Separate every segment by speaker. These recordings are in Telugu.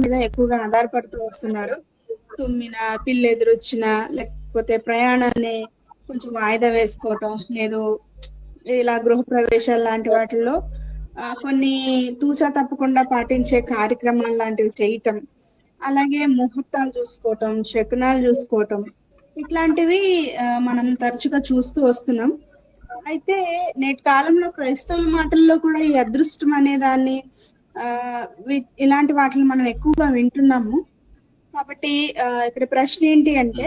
Speaker 1: మీద ఎక్కువగా ఆధారపడుతూ వస్తున్నారు. తుమ్మిన, పిల్లి ఎదురొచ్చిన, లేకపోతే ప్రయాణాన్ని కొంచెం వాయిదా వేసుకోవటం, లేదు ఇలా గృహప్రవేశాలు లాంటి వాటిల్లో కొన్ని తూచా తప్పకుండా పాటించే కార్యక్రమాలు లాంటివి చేయటం, అలాగే ముహూర్తాలు చూసుకోవటం, శకునాలు చూసుకోవటం, ఇట్లాంటివి మనం తరచుగా చూస్తూ వస్తున్నాం. అయితే నేటి కాలంలో క్రైస్తవుల మాటల్లో కూడా ఈ అదృష్టం అనే దాన్ని ఇలాంటి వాటిని మనం ఎక్కువగా వింటున్నాము. కాబట్టి ఇక్కడ ప్రశ్న ఏంటి అంటే,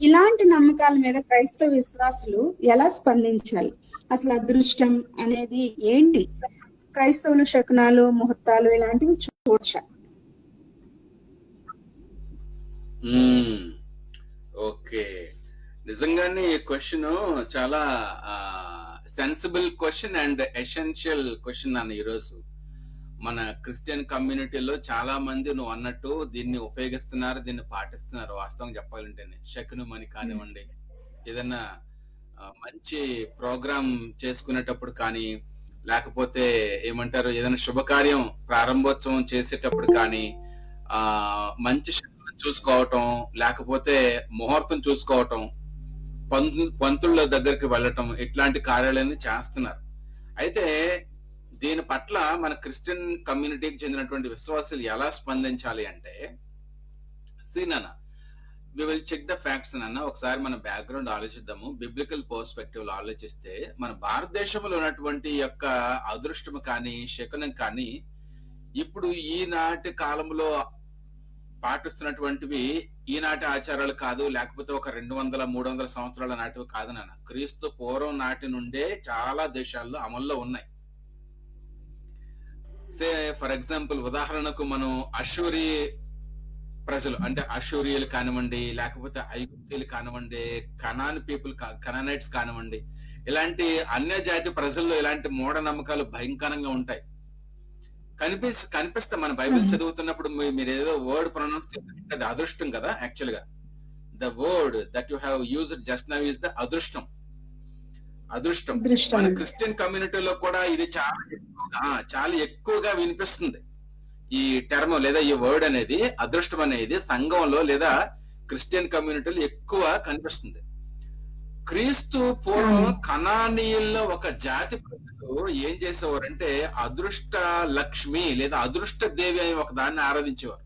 Speaker 1: ఇలాంటి నమ్మకాల మీద క్రైస్తవ విశ్వాసులు ఎలా స్పందించాలి? అసలు అదృష్టం అనేది ఏంటి? క్రైస్తవులు శకునాలు, ముహూర్తాలు ఇలాంటివి చూడొచ్చా?
Speaker 2: ఓకే, నిజంగానే ఈ క్వశ్చన్ చాలా sensible question and essential question అన్న. ఈరోజు మన క్రిస్టియన్ కమ్యూనిటీలో చాలా మంది నువ్వు అన్నట్టు దీన్ని ఉపయోగిస్తున్నారు, దీన్ని పాటిస్తున్నారు. వాస్తవం చెప్పాలంటేనే శకునం అని కానివ్వండి, ఏదన్నా మంచి ప్రోగ్రామ్ చేసుకునేటప్పుడు కానీ, లేకపోతే ఏమంటారు ఏదైనా శుభకార్యం ప్రారంభోత్సవం చేసేటప్పుడు కానీ, మంచి శకునం చూసుకోవటం, లేకపోతే ముహూర్తం చూసుకోవటం, పంతుళ్ళ దగ్గరికి వెళ్ళటం, ఇట్లాంటి కార్యాలన్నీ చేస్తున్నారు. అయితే దీని పట్ల మన క్రిస్టియన్ కమ్యూనిటీకి చెందినటువంటి విశ్వాసులు ఎలా స్పందించాలి అంటే, సీనన్న we will check the facts అన్న. ఒకసారి మన బ్యాక్గ్రౌండ్ ఆలోచిద్దాము. బిబ్లికల్ పర్స్పెక్టివ్ లో ఆలోచిస్తే మన భారతదేశంలో ఉన్నటువంటి యొక్క అదృష్టం కానీ, శకునం కానీ ఇప్పుడు ఈనాటి కాలంలో పాటిస్తున్నటువంటివి ఈనాటి ఆచారాలు కాదు, లేకపోతే ఒక 200-300 సంవత్సరాల నాటివి కాదు నాన్న. క్రీస్తు పూర్వం నాటి నుండే చాలా దేశాల్లో అమల్లో ఉన్నాయి. సే ఫర్ ఎగ్జాంపుల్, ఉదాహరణకు మనం అషూరి ప్రజలు అంటే అషూరియలు కానివ్వండి, లేకపోతే ఐగుప్తీయులు కానివ్వండి, కనాన్ పీపుల్, కనానైట్స్ కానివ్వండి, ఇలాంటి అన్య జాతి ప్రజల్లో ఇలాంటి మూఢనమ్మకాలు భయంకరంగా ఉంటాయి. కనిపిస్తే మన బైబిల్ చదువుతున్నప్పుడు మీరు ఏదో వర్డ్ ప్రొనౌన్స్ చేస్తే అది అదృష్టం కదా. యాక్చువల్ గా the word that you have used just now is the అదృష్టం. మన క్రిస్టియన్ కమ్యూనిటీలో కూడా ఇది చాలా ఎక్కువగా వినిపిస్తుంది. ఈ టర్మ్ లేదా ఈ వర్డ్ అనేది, అదృష్టం అనేది సంఘంలో లేదా క్రిస్టియన్ కమ్యూనిటీలో ఎక్కువ కనిపిస్తుంది. క్రీస్తు పూర్వం కనానీయుల్లో ఒక జాతి ప్రజలు ఏం చేసేవారంటే అదృష్ట లక్ష్మి లేదా అదృష్ట దేవి అని ఒక దాన్ని ఆరాధించేవారు.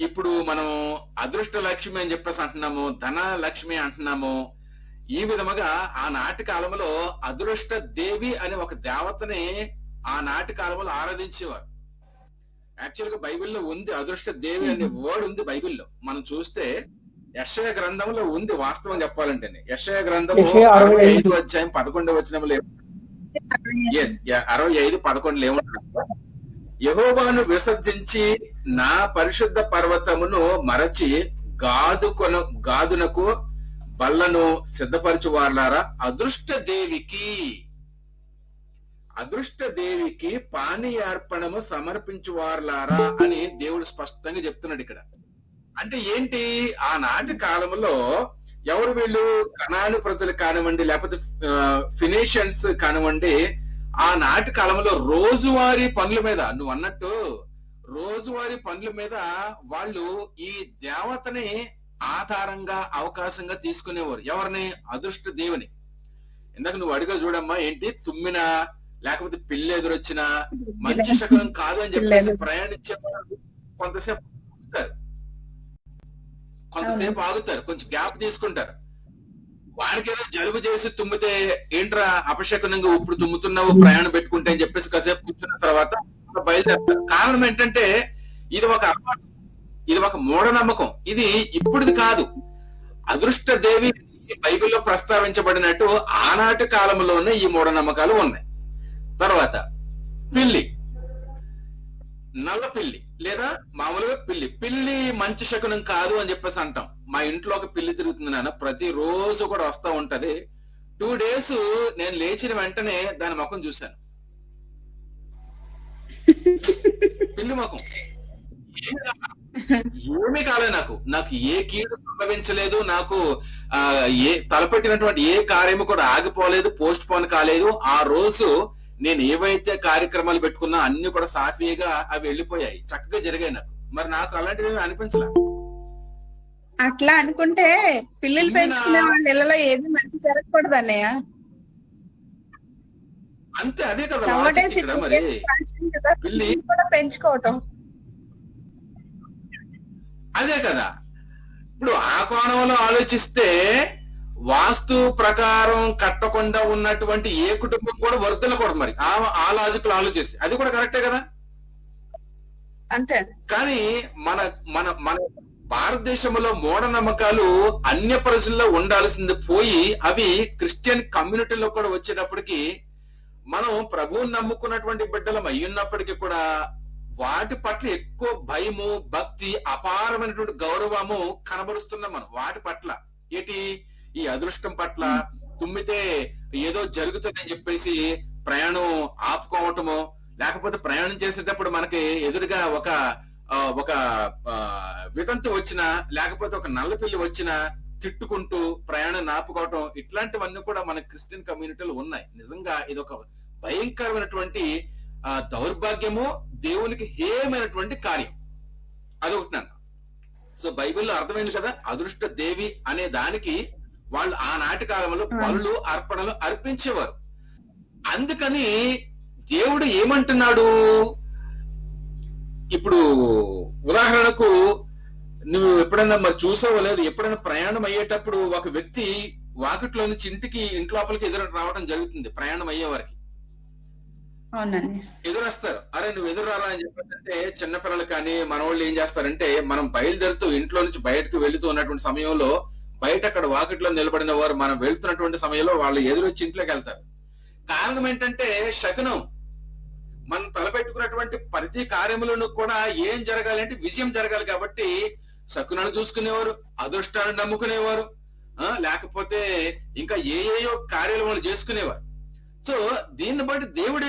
Speaker 2: ఇప్పుడు మనం అదృష్ట లక్ష్మి అని చెప్పేసి అంటున్నాము, ధన లక్ష్మి అంటున్నాము. ఈ విధముగా ఆనాటి కాలంలో అదృష్ట దేవి అనే ఒక దేవతని ఆనాటి కాలంలో ఆరాధించేవారు. యాక్చువల్ గా బైబిల్లో ఉంది, అదృష్ట దేవి అనే వర్డ్ ఉంది బైబిల్లో. మనం చూస్తే యెషయా గ్రంథంలో ఉంది. వాస్తవం చెప్పాలంటే యెషయా గ్రంథము 65వ అధ్యాయం 11వ వచనంలో 65:11 ఏమంటున్నారు? యెహోవాను విసర్జించి నా పరిశుద్ధ పర్వతమును మరచి గాదునకు బల్లను సిద్ధపరచువార్లారా, అదృష్ట దేవికి పానీయార్పణము సమర్పించువార్లారా అని దేవుడు స్పష్టంగా చెప్తున్నాడు ఇక్కడ. అంటే ఏంటి? ఆనాటి కాలంలో ఎవరు వీళ్ళు? కనాను ప్రజలు కానివ్వండి, లేకపోతే ఫినీషియన్స్ కానివ్వండి, ఆనాటి కాలంలో రోజువారీ పనుల మీద, నువ్వు అన్నట్టు రోజువారీ పనుల మీద వాళ్ళు ఈ దేవతని ఆధారంగా అవకాశంగా తీసుకునేవారు. ఎవరిని? అదృష్ట దేవుని. ఇందాక నువ్వు అడిగా చూడమ్మా, ఏంటి తుమ్మిన లేకపోతే పిల్లి ఎదురొచ్చిన మంచి శకునం కాదు అని చెప్పేసి ప్రయాణించేవారు కొంతసేపు ఆగుతారు, కొంచెం గ్యాప్ తీసుకుంటారు. వారికి ఏదో జలుబు చేసి తుమ్మితే ఏంట్రా అపశకునంగా ఇప్పుడు తుమ్ముతున్నావు ప్రయాణం పెట్టుకుంటే అని చెప్పేసి కాసేపు కూర్చున్న తర్వాత బయలుదేరుతారు. కారణం ఏంటంటే ఇది ఒక అలవాటు, ఇది ఒక మూఢనమ్మకం. ఇది ఇప్పుడుది కాదు. అదృష్ట దేవి బైబిల్లో ప్రస్తావించబడినట్టు ఆనాటి కాలంలోనే ఈ మూఢనమ్మకాలు ఉన్నాయి. తర్వాత పిల్లి, నల్ల పిల్లి లేదా మామూలుగా పిల్లి మంచి శకునం కాదు అని చెప్పేసి అంటాం. మా ఇంట్లో ఒక పిల్లి తిరుగుతుంది నాన్న, ప్రతి రోజు కూడా వస్తా ఉంటది. 2 days నేను లేచిన వెంటనే దాని ముఖం చూశాను. పిల్లి ముఖం ఏమీ కాలేదు. నాకు ఏ కీడు సంభవించలేదు. నాకు ఏ తలపెట్టినటువంటి ఏ కార్యము కూడా ఆగిపోలేదు, పోస్ట్ పోన్ కాలేదు. ఆ రోజు నేను ఏవైతే కార్యక్రమాలు పెట్టుకున్నా అన్ని కూడా సాఫీగా అవి వెళ్ళిపోయాయి, చక్కగా జరిగాయి నాకు. మరి నాకు అలాంటిది అనిపించలే.
Speaker 1: అట్లా అనుకుంటే పిల్లలు పెంచుకునే వాళ్ళ ఇళ్ళలో ఏది మంచి జరగకూడదు అన్నయ్య.
Speaker 2: అంతే, అదే కదా
Speaker 1: Nowadays
Speaker 2: లాజిక్ ఇక్కడ. మరి
Speaker 1: fashion కదా,
Speaker 2: పిల్లి
Speaker 1: పిల్లలు కూడా పెంచుకోవటం.
Speaker 2: అదే కదా. ఇప్పుడు ఆ కోణంలో ఆలోచిస్తే వాస్తు ప్రకారం కట్టకుండా ఉన్నటువంటి ఏ కుటుంబం కూడా వర్ధలకూడదు. మరి ఆ లాజిక్ లో ఆలోచిస్తే అది కూడా కరెక్టే కదా.
Speaker 1: అంతే.
Speaker 2: కానీ మన మన మన భారతదేశంలో మూఢనమ్మకాలు అన్య ప్రజల్లో ఉండాల్సింది పోయి అవి క్రిస్టియన్ కమ్యూనిటీలో కూడా వచ్చేటప్పటికి మనం ప్రభువుని నమ్ముకున్నటువంటి బిడ్డలం అయ్యున్నప్పటికీ కూడా వాటి పట్ల ఎక్కువ భయము, భక్తి, అపారమైనటువంటి గౌరవము కనబరుస్తున్నాం మనం వాటి పట్ల. ఏంటి, ఈ అదృష్టం పట్ల. తుమ్మితే ఏదో జరుగుతుందని చెప్పేసి ప్రయాణం ఆపుకోవటము, లేకపోతే ప్రయాణం చేసేటప్పుడు మనకి ఎదురుగా ఒక వితంతు వచ్చినా, లేకపోతే ఒక నల్లపిల్లి వచ్చినా తిట్టుకుంటూ ప్రయాణం ఆపుకోవటం, ఇట్లాంటివన్నీ కూడా మన క్రిస్టియన్ కమ్యూనిటీలో ఉన్నాయి. నిజంగా ఇది ఒక భయంకరమైనటువంటి దౌర్భాగ్యము, దేవునికి హేయమైనటువంటి కార్యం. అదొకటి అన్న. సో బైబిల్లో అర్థమైంది కదా, అదృష్ట దేవి అనే దానికి వాళ్ళు ఆనాటి కాలంలో పనులు, అర్పణలు అర్పించేవారు. అందుకని దేవుడు ఏమంటున్నాడు, ఇప్పుడు ఉదాహరణకు నువ్వు ఎప్పుడైనా మరి చూసావో లేదు, ఎప్పుడైనా ప్రయాణం అయ్యేటప్పుడు ఒక వ్యక్తి వాకిట్లో నుంచి ఇంటి లోపలికి ఎదురు రావడం జరుగుతుంది. ప్రయాణం అయ్యే వారికి ఎదురొస్తారు. అరే నువ్వు ఎదురారా అని చెప్పేసి చిన్నపిల్లలు కానీ మన వాళ్ళు ఏం చేస్తారంటే, మనం బయలుదేరుతూ ఇంట్లో నుంచి బయటకు వెళుతూ ఉన్నటువంటి సమయంలో బయట అక్కడ వాకిట్లో నిలబడిన వారు మనం వెళ్తున్నటువంటి సమయంలో వాళ్ళు ఎదురొచ్చి ఇంట్లోకి వెళ్తారు. కారణం ఏంటంటే శకునం. మనం తలపెట్టుకున్నటువంటి ప్రతి కార్యములను కూడా ఏం జరగాలంటే విజయం జరగాలి కాబట్టి శకునాలు చూసుకునేవారు, అదృష్టాన్ని నమ్ముకునేవారు, లేకపోతే ఇంకా ఏయో కార్యాలు వాళ్ళు చేసుకునేవారు. సో దీన్ని బట్టి దేవుడు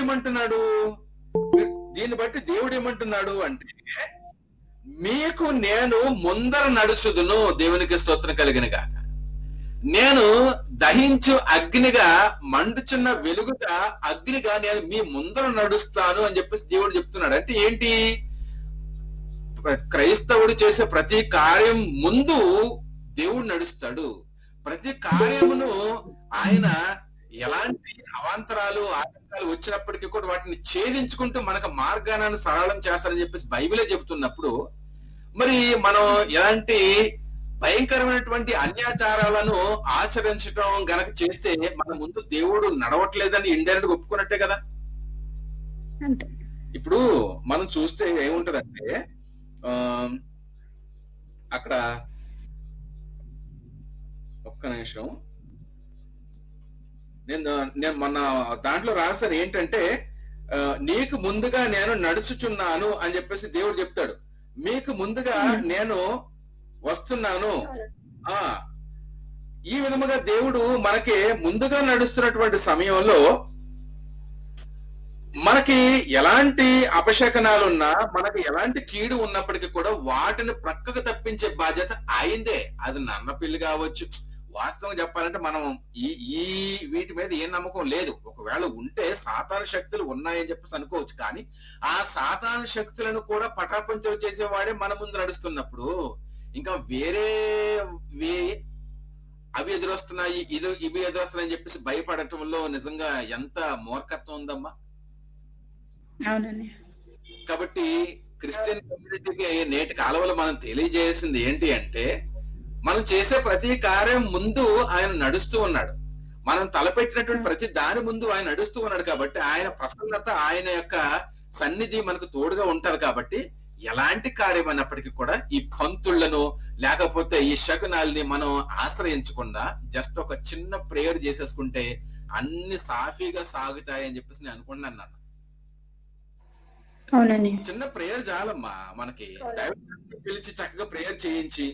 Speaker 2: ఏమంటున్నాడు అంటే, మీకు నేను ముందర నడుచుదును, దేవునికి స్తోత్రం కలిగిన గాక. నేను దహించు అగ్నిగా, మండుచున్న వెలుగుగా, అగ్నిగా నేను మీ ముందర నడుస్తాను అని చెప్పేసి దేవుడు చెప్తున్నాడు. అంటే ఏంటి, క్రైస్తవుడు చేసే ప్రతి కార్యం ముందు దేవుడు నడుస్తాడు. ప్రతి కార్యమును ఆయన ఎలాంటి అవాంతరాలు, ఆటంకాలు వచ్చినప్పటికీ కూడా వాటిని ఛేదించుకుంటూ మనకు మార్గాన్ని సరళం చేస్తారని చెప్పేసి బైబిలే చెబుతున్నప్పుడు, మరి మనం ఎలాంటి భయంకరమైనటువంటి అన్యాచారాలను ఆచరించడం గనక చేస్తే మన ముందు దేవుడు నడవట్లేదని ఇండైరెక్ట్ గా ఒప్పుకున్నట్టే కదా. ఇప్పుడు మనం చూస్తే ఏముంటదంటే, అక్కడ ఒక్క నిమిషం, నేను మొన్న దాంట్లో రాశాను ఏంటంటే, నీకు ముందుగా నేను నడుచుచున్నాను అని చెప్పేసి దేవుడు చెప్తాడు. మీకు ముందుగా నేను వస్తున్నాను. ఈ విధముగా దేవుడు మనకి ముందుగా నడుస్తున్నటువంటి సమయంలో మనకి ఎలాంటి అపశకనాలున్నా, మనకి ఎలాంటి కీడు ఉన్నప్పటికీ కూడా వాటిని ప్రక్కకు తప్పించే బాధ్యత ఆయనదే. అది నన్న పిల్లి కావచ్చు. వాస్తవం చెప్పాలంటే మనం ఈ వీటి మీద ఏ నమ్మకం లేదు. ఒకవేళ ఉంటే సాతాను శక్తులు ఉన్నాయని చెప్పేసి అనుకోవచ్చు. కానీ ఆ సాతాను శక్తులను కూడా పటాపంచలు చేసేవాడే మన ముందు నడుస్తున్నప్పుడు ఇంకా వేరే అవి ఎదురొస్తున్నాయి, ఇవి ఎదురొస్తున్నాయని చెప్పేసి భయపడటంలో నిజంగా ఎంత మూర్ఖత్వం ఉందమ్మా.
Speaker 1: అవునండి.
Speaker 2: కాబట్టి క్రిస్టియన్ కమ్యూనిటీకి నేటి కాలంలో మనం తెలియజేసింది ఏంటి అంటే, మనం చేసే ప్రతి కార్యం ముందు ఆయన నడుస్తూ ఉన్నాడు. మనం తలపెట్టినటువంటి ప్రతి దాని ముందు ఆయన నడుస్తూ ఉన్నాడు. కాబట్టి ఆయన ప్రసన్నత, ఆయన యొక్క సన్నిధి మనకు తోడుగా ఉంటది. కాబట్టి ఎలాంటి కార్యం అన్నప్పటికీ కూడా ఈ పంతుళ్లను లేకపోతే ఈ శకునాల్ని మనం ఆశ్రయించకుండా జస్ట్ ఒక చిన్న ప్రేయర్ చేసేసుకుంటే అన్ని సాఫీగా సాగుతాయి అని చెప్పేసి నేను అనుకున్నాను.
Speaker 1: అవునండి,
Speaker 2: చిన్న ప్రేయర్ చాలమ్మా మనకి. దైవజనుడిని పిలిచి చక్కగా ప్రేయర్ చేయించి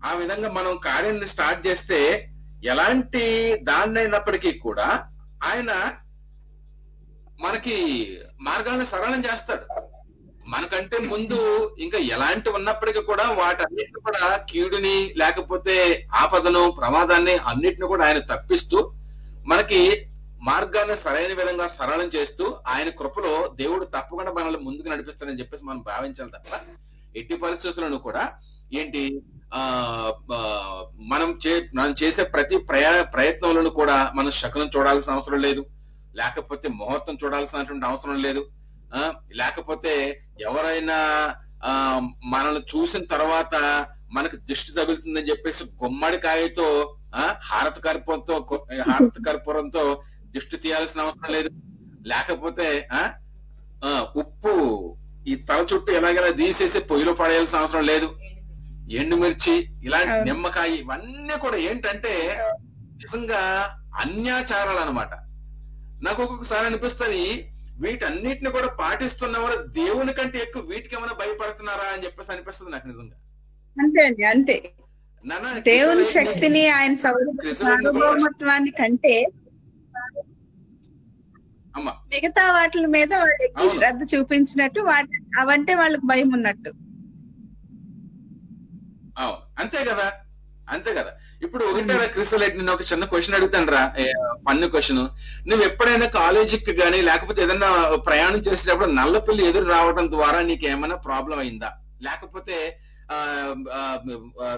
Speaker 2: ఆ విధంగా మనం కార్యాన్ని స్టార్ట్ చేస్తే ఎలాంటి దాన్నైనప్పటికీ కూడా ఆయన మనకి మార్గాన్ని సరళం చేస్తాడు. మనకంటే ముందు ఇంకా ఎలాంటి ఉన్నప్పటికీ కూడా వాటన్నిటిని కూడా కీడుని లేకపోతే ఆపదను, ప్రమాదాన్ని అన్నిటిని కూడా ఆయన తప్పిస్తూ మనకి మార్గాన్ని సరైన విధంగా సరళం చేస్తూ ఆయన కృపలో దేవుడు తప్పకుండా మనల్ని ముందుకు నడిపిస్తాడని చెప్పేసి మనం భావించాలి తప్ప ఎట్టి పరిస్థితులను కూడా ఏంటి మనం చేసే ప్రతి ప్రయత్నంలోనూ కూడా మనం శకునం చూడాల్సిన అవసరం లేదు, లేకపోతే ముహూర్తం చూడాల్సినటువంటి అవసరం లేదు, లేకపోతే ఎవరైనా మనల్ని చూసిన తర్వాత మనకు దిష్టి తగులుతుందని చెప్పేసి గుమ్మడికాయతో హారత కర్పూరంతో దిష్టి తీయాల్సిన అవసరం లేదు, లేకపోతే ఉప్పు ఈ తల చుట్టూ ఎలాగైనా తీసేసి పొయ్యిలో పడేయాల్సిన అవసరం లేదు, ఎండుమిర్చి ఇలాంటి నిమ్మకాయ ఇవన్నీ కూడా ఏంటంటే నిజంగా అన్యాచారాలు అన్నమాట. నాకు ఒక్కొక్కసారి అనిపిస్తుంది వీటన్నిటిని కూడా పాటిస్తున్న వారు దేవుని కంటే ఎక్కువ వీటికి ఏమైనా భయపడుతున్నారా అని చెప్పేసి అనిపిస్తుంది నాకు నిజంగా.
Speaker 1: అంతే అండి, అంతే. దేవుని శక్తిని ఆయన సార్వభౌమత్వాన్ని కంటే మిగతా వాటి మీద వాళ్ళు ఎక్కువ శ్రద్ధ చూపించినట్టు అవంటే వాళ్ళకి భయం ఉన్నట్టు.
Speaker 2: అంతే కదా, అంతే కదా. ఇప్పుడు ఒకటారా క్రిస్టలైట్, నేను ఒక చిన్న క్వశ్చన్ అడుగుతాను రా, ఫన్ క్వశ్చన్. నువ్వు ఎప్పుడైనా కాలేజీకి కానీ లేకపోతే ఏదైనా ప్రయాణం చేసేటప్పుడు నల్లపిల్లి ఎదురు రావడం ద్వారా నీకు ఏమైనా ప్రాబ్లం అయిందా, లేకపోతే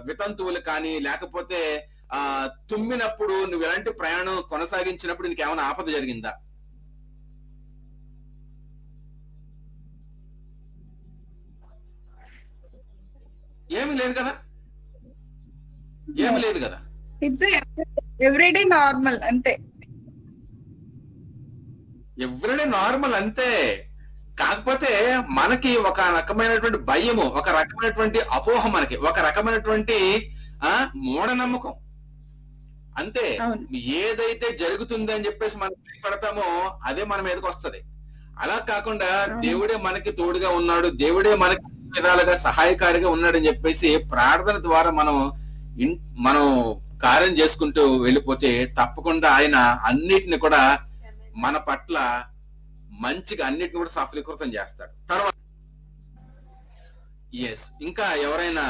Speaker 2: వితంతువులు కానీ లేకపోతే తుమ్మినప్పుడు నువ్వు ఎలాంటి ప్రయాణం కొనసాగించినప్పుడు నీకు ఏమైనా ఆపద జరిగిందా? ఏమీ లేదు కదా, ఏమి లేదు కదా.
Speaker 1: ఇట్స్ ఎవ్రీడే నార్మల్, అంతే.
Speaker 2: ఎవ్రీడే నార్మల్ అంతే. కాకపోతే మనకి ఒక రకమైనటువంటి భయము, ఒక రకమైనటువంటి అపోహ, మనకి ఒక రకమైనటువంటి మూఢనమ్మకం అంతే. ఏదైతే జరుగుతుంది అని చెప్పేసి మనం భయపడతామో అదే మన మీదకి వస్తది. అలా కాకుండా దేవుడే మనకి తోడుగా ఉన్నాడు, దేవుడే మనకి విధాలుగా సహాయకారిగా ఉన్నాడని చెప్పేసి ప్రార్థన ద్వారా మనం కార్యం చేసుకుంటూ వెళ్ళిపోతే తప్పకుండా ఆయన అన్నిటిని కూడా మన పట్ల మంచిగా అన్నిటిని కూడా సఫలీకృతం చేస్తాడు. తర్వాత ఇంకా ఎవరైనా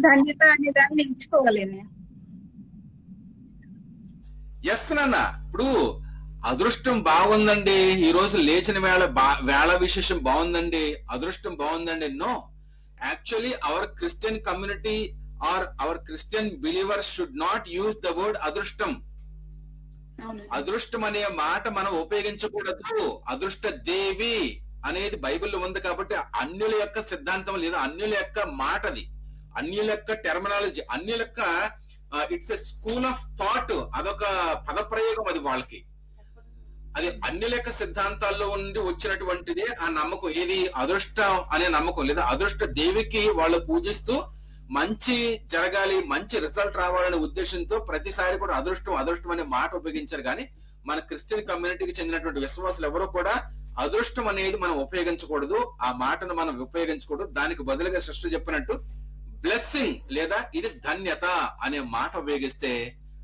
Speaker 1: ధన్యత అనే దాన్ని ఎంచుకోవాలని.
Speaker 2: ఎస్ నాన్న, ఇప్పుడు అదృష్టం బాగుందండి, ఈ రోజు లేచిన వేళ విశేషం బాగుందండి, అదృష్టం బాగుందండి. No, actually our Christian community or our Christian believers should not use the word అదృష్టం. అదృష్టం అనే మాట మనం ఉపయోగించకూడదు. అదృష్ట దేవి అనేది బైబిల్లో ఉంది కాబట్టి అన్యుల యొక్క సిద్ధాంతం లేదా అన్యుల యొక్క మాటది, అన్యుల యొక్క టెర్మినాలజీ, అన్యుల యొక్క it's a school of thought, అదొక పదప్రయోగం, అది వాళ్ళకి. అది అన్యుల యొక్క సిద్ధాంతాల్లో ఉండి వచ్చినటువంటిదే ఆ నమ్మకం. ఏది అదృష్టం అనే నమ్మకం లేదా అదృష్ట దేవికి వాళ్ళు పూజిస్తూ మంచి జరగాలి, మంచి రిజల్ట్ రావాలనే ఉద్దేశంతో ప్రతిసారి కూడా అదృష్టం అనే మాట ఉపయోగించారు. కానీ మన క్రిస్టియన్ కమ్యూనిటీకి చెందినటువంటి విశ్వాసులు ఎవరు కూడా అదృష్టం అనేది మనం ఉపయోగించకూడదు, ఆ మాటను మనం ఉపయోగించకూడదు. దానికి బదులుగా సృష్టి చెప్పినట్టు బ్లెస్సింగ్ లేదా ఇది ధన్యత అనే మాట ఉపయోగిస్తే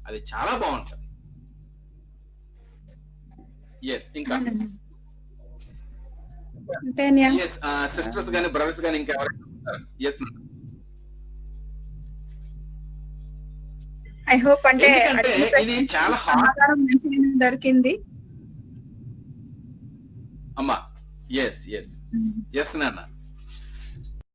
Speaker 2: అది చాలా బాగుంటది. ఇంకా సిస్టర్స్ గానీ బ్రదర్స్ గానీ ఇంకా ఎవరైనా?
Speaker 1: ఐ హోప్ అంటే
Speaker 2: ఇది చాలా
Speaker 1: దొరికింది
Speaker 2: అమ్మా. ఎస్ నాన్న.